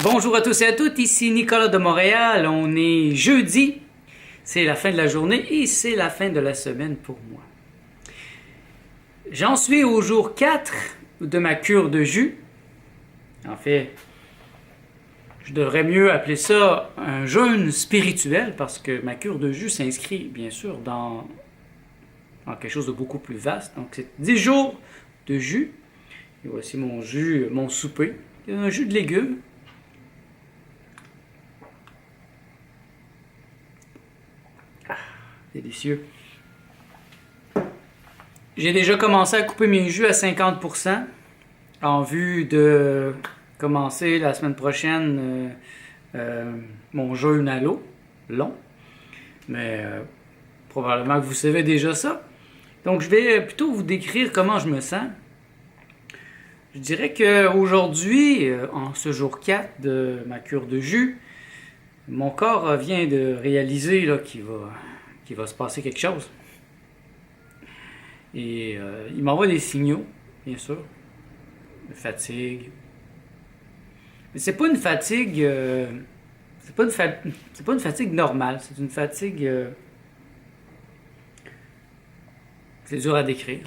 Bonjour à tous et à toutes, ici Nicolas de Montréal. On est jeudi, c'est la fin de la journée et c'est la fin de la semaine pour moi. J'en suis au jour 4 de ma cure de jus. En fait, je devrais mieux appeler ça un jeûne spirituel parce que ma cure de jus s'inscrit bien sûr dans quelque chose de beaucoup plus vaste. Donc c'est 10 jours de jus. Et voici mon jus, mon souper. C'est un jus de légumes. Délicieux. J'ai déjà commencé à couper mes jus à 50% en vue de commencer la semaine prochaine mon jeûne à l'eau, long. Mais probablement que vous savez déjà ça. Donc je vais plutôt vous décrire comment je me sens. Je dirais qu'aujourd'hui, en ce jour 4 de ma cure de jus, mon corps vient de réaliser là, qu'il va se passer quelque chose. Et il m'envoie des signaux, bien sûr, de fatigue. Mais c'est pas une fatigue, c'est pas une fatigue normale. C'est une fatigue, c'est dur à décrire.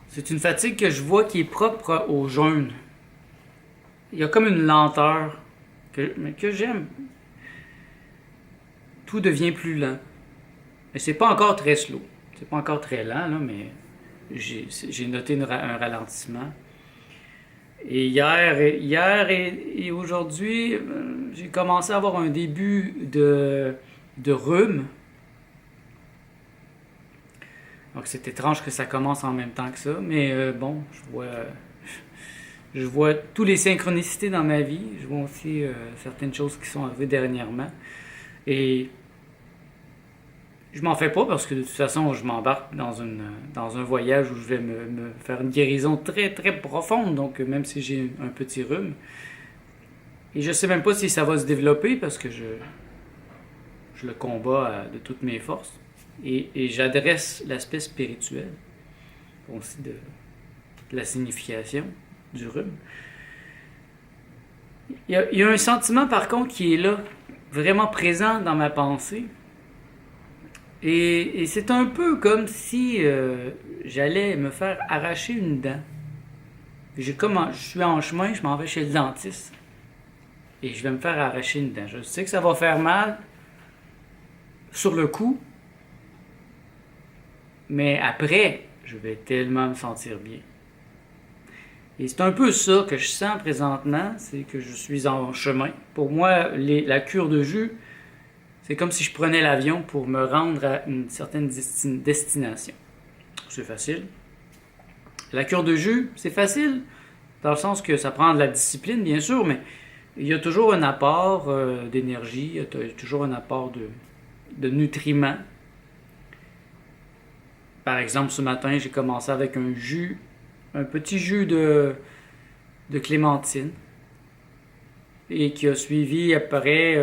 C'est une fatigue que je vois qui est propre au jeûne. Il y a comme une lenteur que j'aime. Tout devient plus lent. Mais c'est pas encore très slow. C'est pas encore très lent, là, mais j'ai noté un ralentissement. Et hier et aujourd'hui, j'ai commencé à avoir un début de rhume. Donc c'est étrange que ça commence en même temps que ça, mais bon, je vois toutes les synchronicités dans ma vie. Je vois aussi certaines choses qui sont arrivées dernièrement. Et je m'en fais pas parce que de toute façon, je m'embarque dans un voyage où je vais me faire une guérison très très profonde. Donc même si j'ai un petit rhume, et je sais même pas si ça va se développer parce que je le combats de toutes mes forces. Et j'adresse l'aspect spirituel aussi de la signification du rhume. Il y a un sentiment par contre qui est là, vraiment présent dans ma pensée. Et c'est un peu comme si j'allais me faire arracher une dent. Je suis en chemin, je m'en vais chez le dentiste. Et je vais me faire arracher une dent. Je sais que ça va faire mal sur le coup. Mais après, je vais tellement me sentir bien. Et c'est un peu ça que je sens présentement, c'est que je suis en chemin. Pour moi, la cure de jus, c'est comme si je prenais l'avion pour me rendre à une certaine destination. C'est facile. La cure de jus, c'est facile, dans le sens que ça prend de la discipline, bien sûr, mais il y a toujours un apport d'énergie, il y a toujours un apport de nutriments. Par exemple, ce matin, j'ai commencé avec un petit jus de clémentine, et qui a suivi après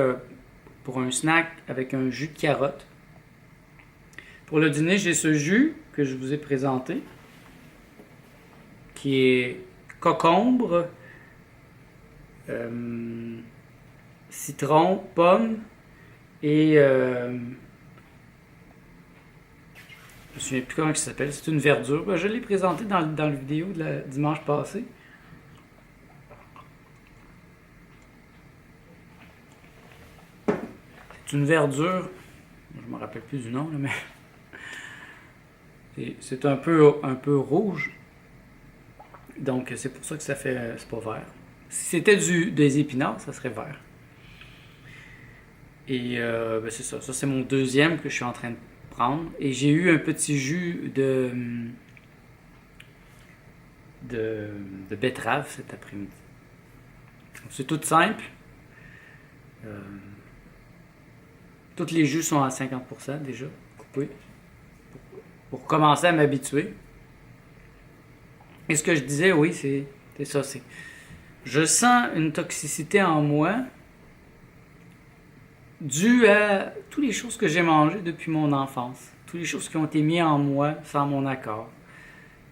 pour un snack avec un jus de carotte. Pour le dîner, j'ai ce jus que je vous ai présenté, qui est concombre, citron, pomme et je me souviens plus comment ça s'appelle. C'est une verdure. Je l'ai présenté dans la vidéo de la dimanche passé. C'est une verdure. Je me rappelle plus du nom, là, mais c'est un peu rouge. Donc c'est pour ça que ça fait. C'est pas vert. Si c'était des épinards, ça serait vert. Et c'est ça. Ça, c'est mon deuxième que je suis en train de prendre. Et j'ai eu un petit jus de betterave cet après-midi. C'est tout simple. Tous les jus sont à 50% déjà coupés. Pour commencer à m'habituer. Et ce que je disais, oui, c'est ça. Je sens une toxicité en moi dû à toutes les choses que j'ai mangées depuis mon enfance. Toutes les choses qui ont été mises en moi sans mon accord.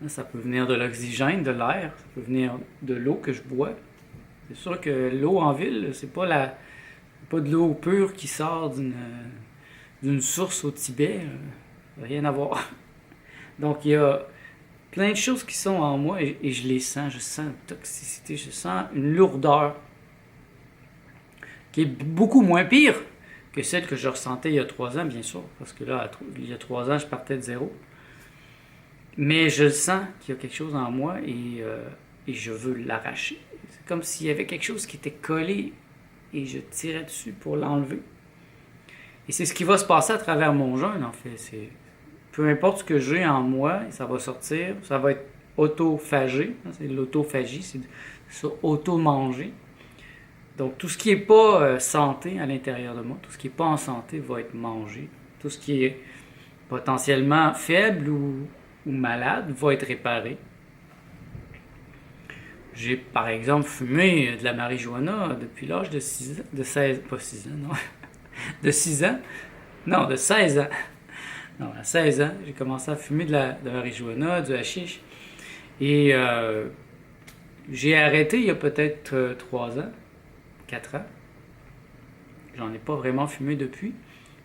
Ça peut venir de l'oxygène, de l'air, ça peut venir de l'eau que je bois. C'est sûr que l'eau en ville, c'est pas de l'eau pure qui sort d'une source au Tibet. Rien à voir. Donc il y a plein de choses qui sont en moi et je les sens. Je sens une toxicité, je sens une lourdeur qui est beaucoup moins pire que celle que je ressentais il y a 3 ans, bien sûr. Parce que là, il y a 3 ans, je partais de zéro. Mais je sens qu'il y a quelque chose en moi et je veux l'arracher. C'est comme s'il y avait quelque chose qui était collé et je tirais dessus pour l'enlever. Et c'est ce qui va se passer à travers mon jeûne, en fait. Peu importe ce que j'ai en moi, ça va sortir, ça va être autophagé. C'est l'autophagie, c'est ça, auto-manger. Donc tout ce qui n'est pas santé à l'intérieur de moi, tout ce qui n'est pas en santé va être mangé. Tout ce qui est potentiellement faible ou malade va être réparé. J'ai par exemple fumé de la marijuana depuis l'âge de 6 ans, de 16, pas 6 ans, non, de 6 ans, non, de 16 ans. Non, à 16 ans, j'ai commencé à fumer de la marijuana, du hashish. Et j'ai arrêté il y a peut-être 3 ans, 4 ans. J'en ai pas vraiment fumé depuis.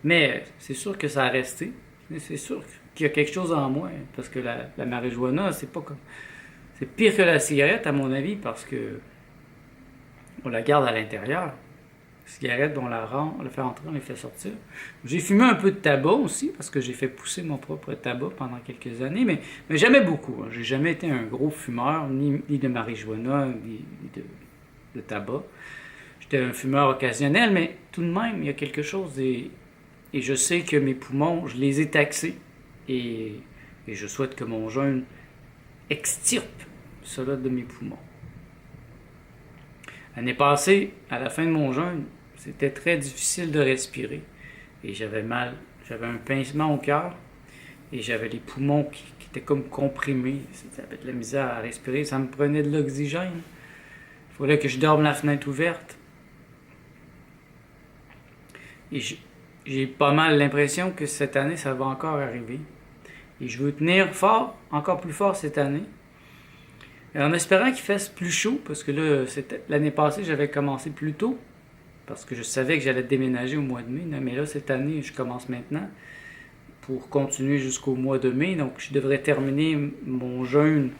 Mais c'est sûr que ça a resté. C'est sûr qu'il y a quelque chose en moi. Parce que la marijuana, c'est pas comme. C'est pire que la cigarette, à mon avis, parce que on la garde à l'intérieur. La cigarette, on la fait entrer, on la fait sortir. J'ai fumé un peu de tabac aussi, parce que j'ai fait pousser mon propre tabac pendant quelques années, mais jamais beaucoup. J'ai jamais été un gros fumeur, ni de marijuana, ni de tabac. J'étais un fumeur occasionnel, mais tout de même, il y a quelque chose, et je sais que mes poumons, je les ai taxés, et je souhaite que mon jeûne extirpe cela de mes poumons. L'année passée, à la fin de mon jeûne, c'était très difficile de respirer. Et j'avais mal, j'avais un pincement au cœur et j'avais les poumons qui étaient comme comprimés. J'avais de la misère à respirer, ça me prenait de l'oxygène. Il fallait que je dorme la fenêtre ouverte. Et j'ai pas mal l'impression que cette année, ça va encore arriver. Et je veux tenir fort, encore plus fort cette année. Et en espérant qu'il fasse plus chaud, parce que là, l'année passée, j'avais commencé plus tôt, parce que je savais que j'allais déménager au mois de mai. Mais là, cette année, je commence maintenant pour continuer jusqu'au mois de mai. Donc, je devrais terminer mon jeûne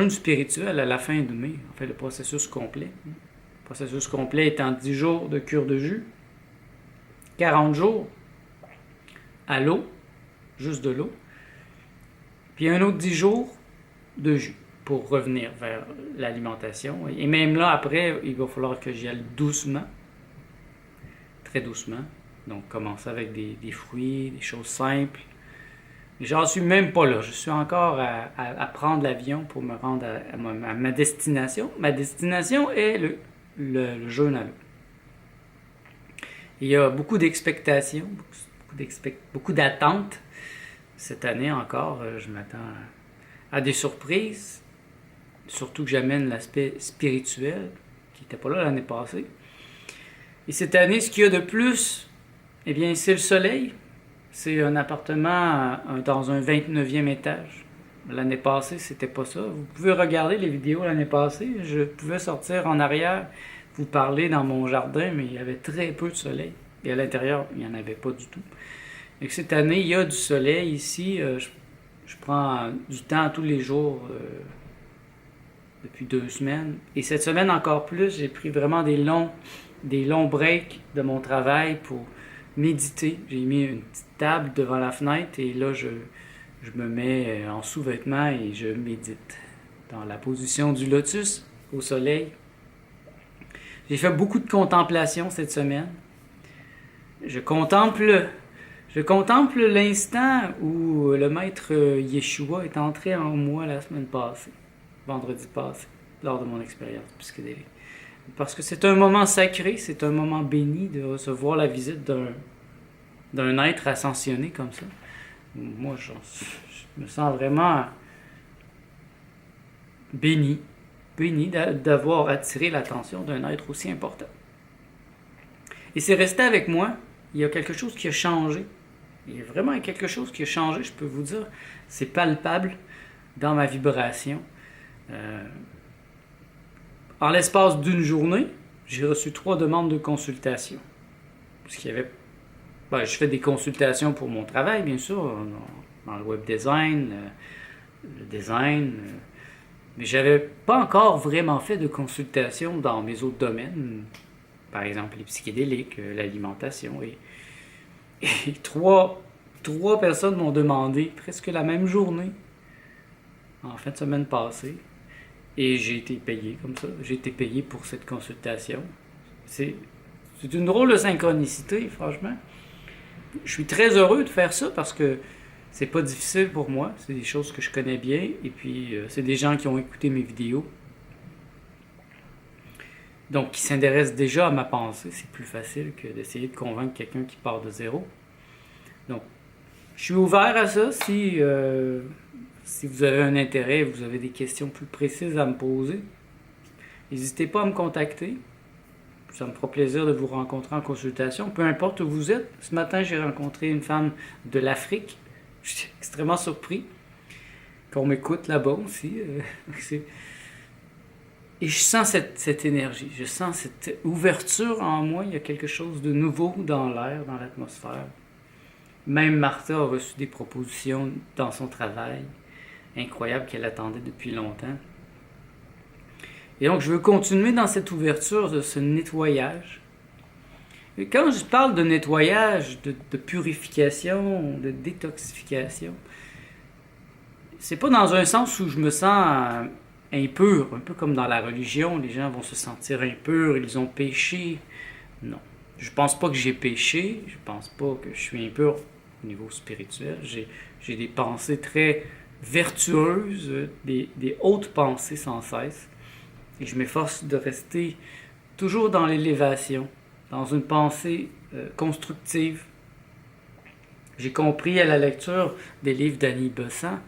spirituel à la fin de mai. En fait, le processus complet. Le processus complet étant 10 jours de cure de jus, 40 jours à l'eau, juste de l'eau, puis un autre 10 jours de jus pour revenir vers l'alimentation. Et même là, après, il va falloir que j'y aille doucement, très doucement. Donc, commencer avec des fruits, des choses simples. Mais j'en suis même pas là. Je suis encore à prendre l'avion pour me rendre à ma destination. Ma destination est le jeûne à l'eau. Il y a beaucoup d'expectations, beaucoup d'attentes. Cette année encore, je m'attends à des surprises. Surtout que j'amène l'aspect spirituel, qui n'était pas là l'année passée. Et cette année, ce qu'il y a de plus, eh bien, c'est le soleil. C'est un appartement dans un 29e étage. L'année passée, c'était pas ça. Vous pouvez regarder les vidéos l'année passée. Je pouvais sortir en arrière, vous parler dans mon jardin, mais il y avait très peu de soleil. Et à l'intérieur, il n'y en avait pas du tout. Et cette année, il y a du soleil ici. Je prends du temps tous les jours depuis 2 semaines. Et cette semaine encore plus, j'ai pris vraiment des longs breaks de mon travail pour méditer. J'ai mis une petite table devant la fenêtre et là, je me mets en sous-vêtements et je médite dans la position du lotus au soleil. J'ai fait beaucoup de contemplation cette semaine. Je contemple l'instant où le maître Yeshua est entré en moi la semaine passée, vendredi passé, lors de mon expérience psychédélique. Parce que c'est un moment sacré, c'est un moment béni de recevoir la visite d'un être ascensionné comme ça. Moi, je me sens vraiment béni d'avoir attiré l'attention d'un être aussi important. Et c'est resté avec moi. Il y a quelque chose qui a changé. Il y a vraiment quelque chose qui a changé, je peux vous dire. C'est palpable dans ma vibration. en l'espace d'une journée, j'ai reçu 3 demandes de consultation. Parce qu'il y avait... Ben, je fais des consultations pour mon travail, bien sûr, dans le web design, le design, mais j'avais pas encore vraiment fait de consultation dans mes autres domaines, par exemple les psychédéliques, l'alimentation. Et trois personnes m'ont demandé presque la même journée, en fin de semaine passée, et j'ai été payé comme ça. J'ai été payé pour cette consultation. C'est une drôle de synchronicité, franchement. Je suis très heureux de faire ça parce que c'est pas difficile pour moi. C'est des choses que je connais bien. Et puis, c'est des gens qui ont écouté mes vidéos. Donc, qui s'intéressent déjà à ma pensée. C'est plus facile que d'essayer de convaincre quelqu'un qui part de zéro. Donc, je suis ouvert à ça. Si vous avez un intérêt, vous avez des questions plus précises à me poser, n'hésitez pas à me contacter. Ça me fera plaisir de vous rencontrer en consultation, peu importe où vous êtes. Ce matin, j'ai rencontré une femme de l'Afrique. J'étais extrêmement surpris qu'on m'écoute là-bas aussi. Et je sens cette énergie, je sens cette ouverture en moi. Il y a quelque chose de nouveau dans l'air, dans l'atmosphère. Même Martha a reçu des propositions dans son travail, incroyable qu'elle attendait depuis longtemps. Et donc, je veux continuer dans cette ouverture de ce nettoyage. Et quand je parle de nettoyage, de purification, de détoxification, c'est pas dans un sens où je me sens impur, un peu comme dans la religion, les gens vont se sentir impurs, ils ont péché. Non. Je pense pas que j'ai péché, je pense pas que je suis impur au niveau spirituel. J'ai des pensées très vertueuses, des hautes pensées sans cesse. Et je m'efforce de rester toujours dans l'élévation, dans une pensée constructive. J'ai compris à la lecture des livres d'Annie Besant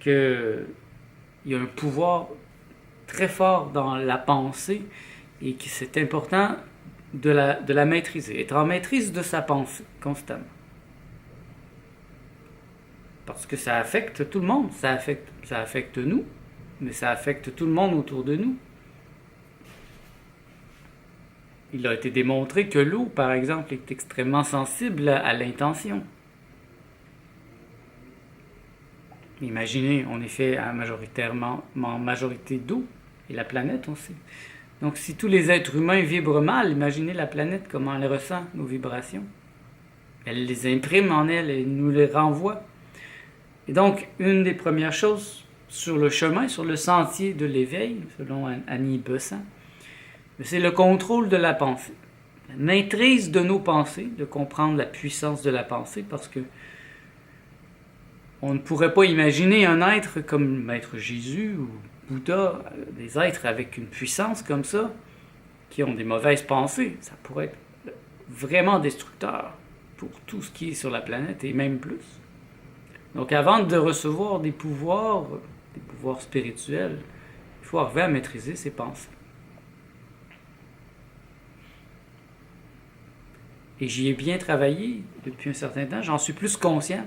qu'il y a un pouvoir très fort dans la pensée et que c'est important de la maîtriser, être en maîtrise de sa pensée constamment. Parce que ça affecte tout le monde, ça affecte nous, mais ça affecte tout le monde autour de nous. Il a été démontré que l'eau, par exemple, est extrêmement sensible à l'intention. Imaginez, on est fait en majorité d'eau, et la planète aussi. Donc si tous les êtres humains vibrent mal, imaginez la planète, comment elle ressent nos vibrations. Elle les imprime en elle et nous les renvoie. Et donc, une des premières choses sur le chemin, sur le sentier de l'éveil, selon Annie Besant, c'est le contrôle de la pensée. La maîtrise de nos pensées, de comprendre la puissance de la pensée, parce que on ne pourrait pas imaginer un être comme Maître Jésus ou Bouddha, des êtres avec une puissance comme ça, qui ont des mauvaises pensées. Ça pourrait être vraiment destructeur pour tout ce qui est sur la planète, et même plus. Donc avant de recevoir des pouvoirs spirituels, il faut arriver à maîtriser ses pensées. Et j'y ai bien travaillé depuis un certain temps, j'en suis plus conscient.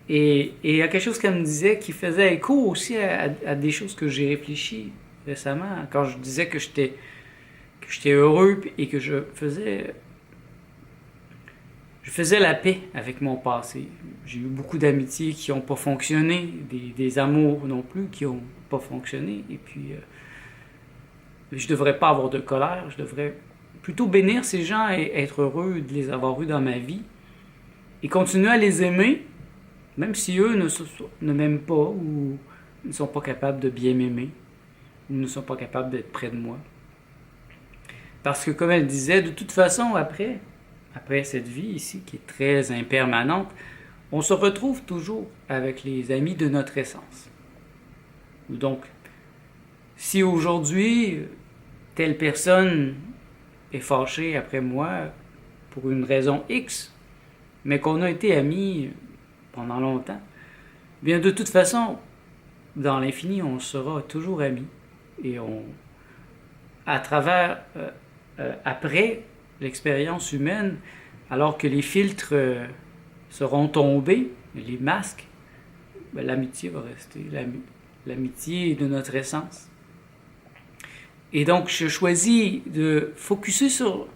Et il y a quelque chose qu'elle me disait qui faisait écho aussi à des choses que j'ai réfléchi récemment, quand je disais que j'étais heureux et que je faisais la paix avec mon passé. J'ai eu beaucoup d'amitiés qui n'ont pas fonctionné, des amours non plus qui n'ont pas fonctionné, et puis je devrais pas avoir de colère, je devrais plutôt bénir ces gens et être heureux de les avoir eus dans ma vie, et continuer à les aimer, même si eux ne m'aiment pas, ou ne sont pas capables de bien m'aimer, ou ne sont pas capables d'être près de moi. Parce que, comme elle disait, de toute façon, après cette vie ici, qui est très impermanente, on se retrouve toujours avec les amis de notre essence. Donc, si aujourd'hui, telle personne est fâchée après moi pour une raison X, mais qu'on a été amis pendant longtemps, bien de toute façon, dans l'infini, on sera toujours amis. Et après l'expérience humaine, alors que les filtres seront tombés, les masques, l'amitié va rester, l'amitié de notre essence. Et donc, je choisis de focuser sur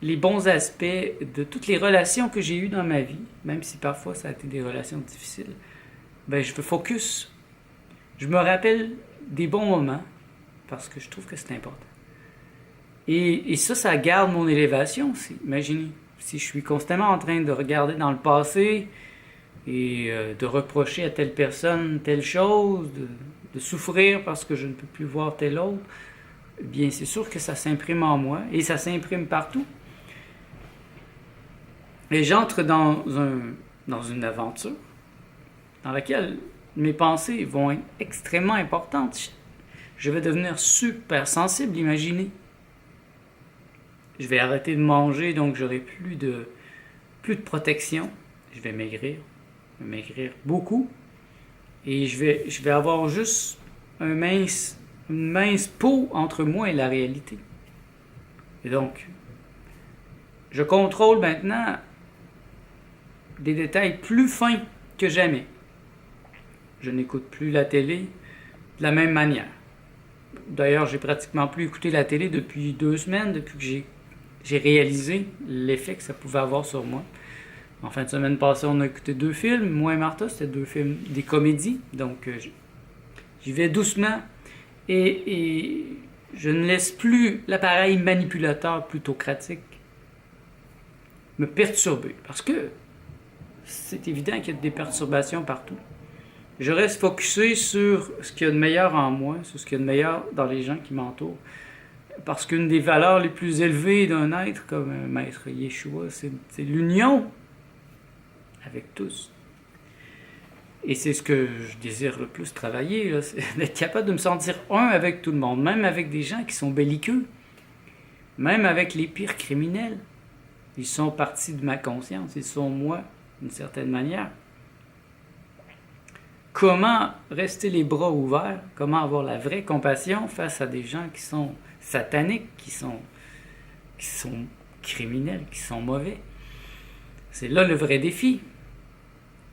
les bons aspects de toutes les relations que j'ai eues dans ma vie, même si parfois ça a été des relations difficiles. Ben, je veux focus. Je me rappelle des bons moments parce que je trouve que c'est important. Et ça garde mon élévation aussi. Imaginez, si je suis constamment en train de regarder dans le passé et de reprocher à telle personne telle chose, de souffrir parce que je ne peux plus voir telle autre, eh bien c'est sûr que ça s'imprime en moi et ça s'imprime partout. Et j'entre dans une aventure dans laquelle mes pensées vont être extrêmement importantes. Je vais devenir super sensible, imaginez. Je vais arrêter de manger, donc j'aurai plus de protection. Je vais maigrir beaucoup. Et je vais avoir juste une mince peau entre moi et la réalité. Et donc, je contrôle maintenant des détails plus fins que jamais. Je n'écoute plus la télé de la même manière. D'ailleurs, j'ai pratiquement plus écouté la télé depuis 2 semaines, depuis que j'ai réalisé l'effet que ça pouvait avoir sur moi. En fin de semaine passée, on a écouté 2 films. Moi et Martha, c'était 2 films, des comédies. Donc, j'y vais doucement. Et je ne laisse plus l'appareil manipulateur plutocratique me perturber. Parce que c'est évident qu'il y a des perturbations partout. Je reste focusé sur ce qu'il y a de meilleur en moi, sur ce qu'il y a de meilleur dans les gens qui m'entourent. Parce qu'une des valeurs les plus élevées d'un être comme Maître Yeshua, c'est l'union avec tous. Et c'est ce que je désire le plus travailler, là, c'est d'être capable de me sentir un avec tout le monde, même avec des gens qui sont belliqueux, même avec les pires criminels. Ils sont partie de ma conscience, ils sont moi, d'une certaine manière. Comment rester les bras ouverts, comment avoir la vraie compassion face à des gens qui sont sataniques, qui sont criminels, qui sont mauvais. C'est là le vrai défi.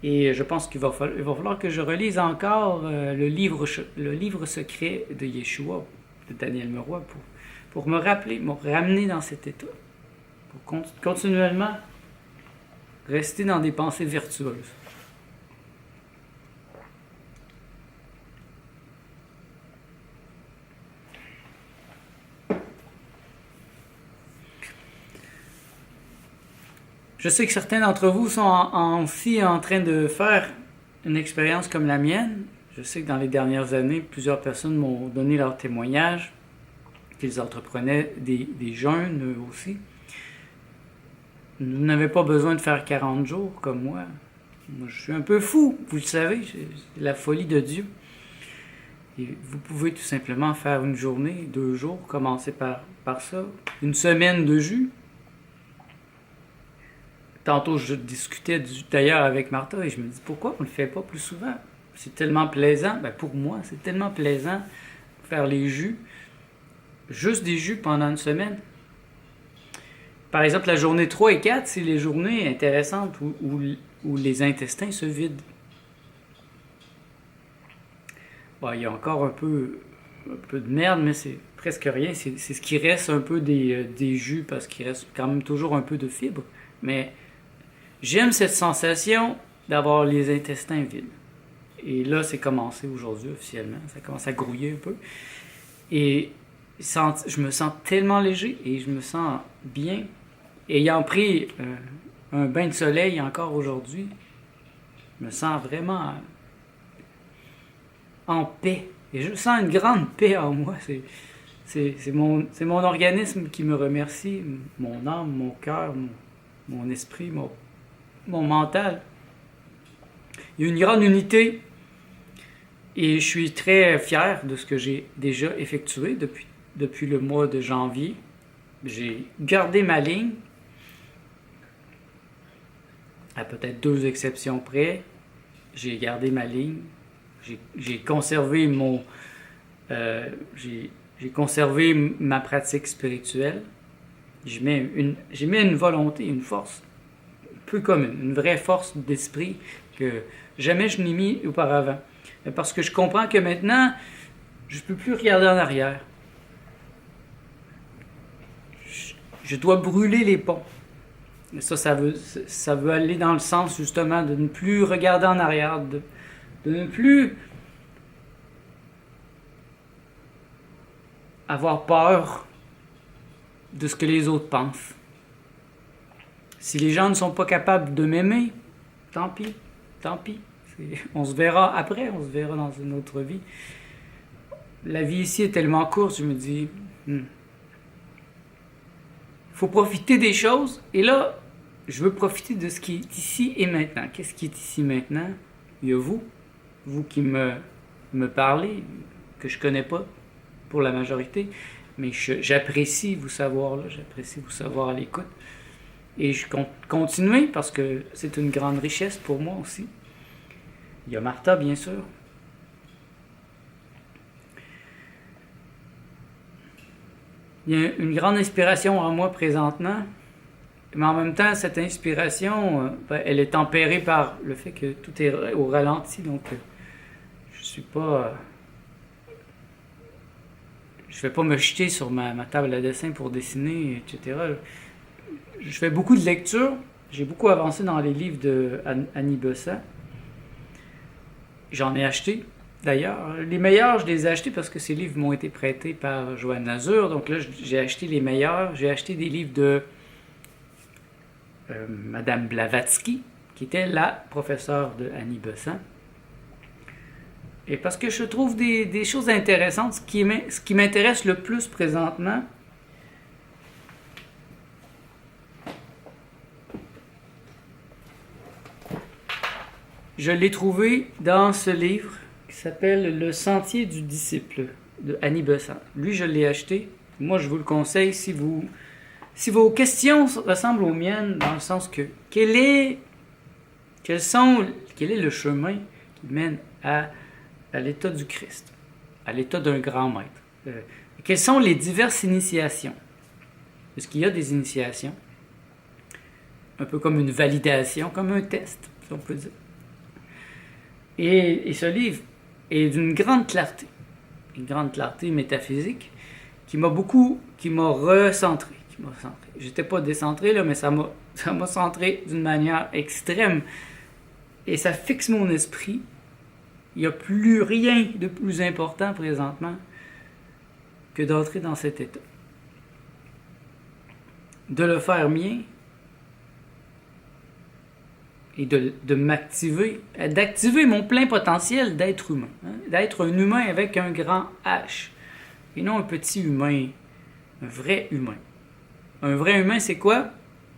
Et je pense qu'il va falloir que je relise encore le livre secret de Yeshua, de Daniel Meroy, pour me rappeler, me ramener dans cet état, pour continuellement rester dans des pensées vertueuses. Je sais que certains d'entre vous sont aussi en train de faire une expérience comme la mienne. Je sais que dans les dernières années, plusieurs personnes m'ont donné leur témoignage, qu'ils entreprenaient des jeûnes eux aussi. Vous n'avez pas besoin de faire 40 jours comme moi. Moi, je suis un peu fou, vous le savez, c'est la folie de Dieu. Et vous pouvez tout simplement faire une journée, 2 jours, commencer par ça, une semaine de jus. Tantôt, je discutais d'ailleurs avec Martha et je me dis pourquoi on ne le fait pas plus souvent? C'est tellement plaisant. Ben pour moi, c'est tellement plaisant de faire les jus. Juste des jus pendant une semaine. Par exemple, la journée 3 et 4, c'est les journées intéressantes où les intestins se vident. Bon, il y a encore un peu de merde, mais c'est presque rien. C'est ce qui reste un peu des jus parce qu'il reste quand même toujours un peu de fibres. Mais j'aime cette sensation d'avoir les intestins vides. Et là, c'est commencé aujourd'hui officiellement. Ça commence à grouiller un peu. Et je me sens tellement léger et je me sens bien. Ayant pris un bain de soleil encore aujourd'hui, je me sens vraiment en paix. Et je sens une grande paix en moi. C'est mon organisme qui me remercie, mon âme, mon cœur, mon esprit, mon mental. Il y a une grande unité et je suis très fier de ce que j'ai déjà effectué depuis le mois de janvier. J'ai gardé ma ligne, à peut-être 2 exceptions près. J'ai gardé ma ligne. J'ai conservé j'ai conservé ma pratique spirituelle. J'ai mis une volonté, une force peu commune, une vraie force d'esprit que jamais je n'ai mis auparavant. Parce que je comprends que maintenant, je ne peux plus regarder en arrière. je dois brûler les ponts. Et ça veut aller dans le sens justement de ne plus regarder en arrière, de ne plus avoir peur de ce que les autres pensent. Si les gens ne sont pas capables de m'aimer, tant pis, tant pis. On se verra après, on se verra dans une autre vie. La vie ici est tellement courte, je me dis, faut profiter des choses. Et là, je veux profiter de ce qui est ici et maintenant. Qu'est-ce qui est ici maintenant? Il y a vous qui me parlez, que je connais pas pour la majorité, mais j'apprécie vous savoir là, j'apprécie vous savoir à l'écoute. Et je compte continuer parce que c'est une grande richesse pour moi aussi. Il y a Martha, bien sûr. Il y a une grande inspiration en moi présentement, mais en même temps, cette inspiration, elle est tempérée par le fait que tout est au ralenti, donc je suis pas... je vais pas me jeter sur ma table à dessin pour dessiner, etc. Je fais beaucoup de lectures, j'ai beaucoup avancé dans les livres d'Annie Besant. J'en ai acheté, d'ailleurs. Les meilleurs, je les ai achetés parce que ces livres m'ont été prêtés par Joanne Nazur. Donc là, j'ai acheté les meilleurs. J'ai acheté des livres de Madame Blavatsky, qui était la professeure de Annie Besant. Et parce que je trouve des choses intéressantes, ce qui m'intéresse le plus présentement, je l'ai trouvé dans ce livre qui s'appelle Le Sentier du disciple de Annie Besant. Lui, je l'ai acheté. Moi, je vous le conseille si vos questions ressemblent aux miennes, dans le sens que quel est le chemin qui mène à l'état du Christ, à l'état d'un grand maître. Quelles sont les diverses initiations? Est-ce qu'il y a des initiations? Un peu comme une validation, comme un test, si on peut dire. Et ce livre est d'une grande clarté, une grande clarté métaphysique qui m'a recentré. J'étais pas décentré, là, mais ça m'a centré d'une manière extrême. Et ça fixe mon esprit. Il n'y a plus rien de plus important présentement que d'entrer dans cet état. De le faire mien et de m'activer, d'activer mon plein potentiel d'être humain. D'être un humain avec un grand H. Et non un petit humain, un vrai humain. Un vrai humain, c'est quoi?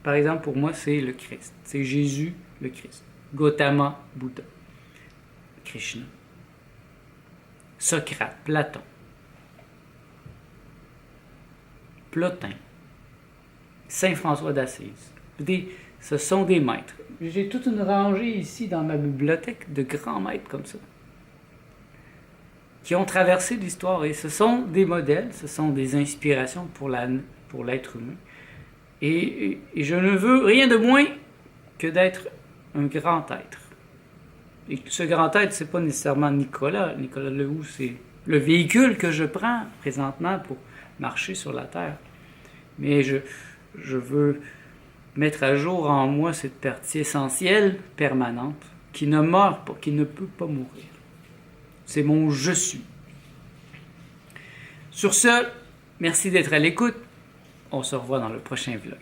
Par exemple, pour moi, c'est le Christ. C'est Jésus, le Christ. Gautama, Bouddha. Krishna. Socrate, Platon. Plotin. Saint François d'Assise. Ce sont des maîtres. J'ai toute une rangée ici dans ma bibliothèque de grands maîtres comme ça, qui ont traversé l'histoire. Et ce sont des modèles, ce sont des inspirations pour l'être humain. Et je ne veux rien de moins que d'être un grand être. Et ce grand être, c'est pas nécessairement Nicolas. Nicolas Lehoux, c'est le véhicule que je prends présentement pour marcher sur la terre. Mais je veux mettre à jour en moi cette partie essentielle, permanente, qui ne meurt pas, qui ne peut pas mourir. C'est mon « je suis ». Sur ce, merci d'être à l'écoute. On se revoit dans le prochain vlog.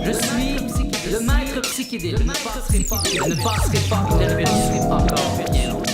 Je suis le maître psychédélique. Je ne passerai pas, il ne vérifierai pas encore bien longtemps.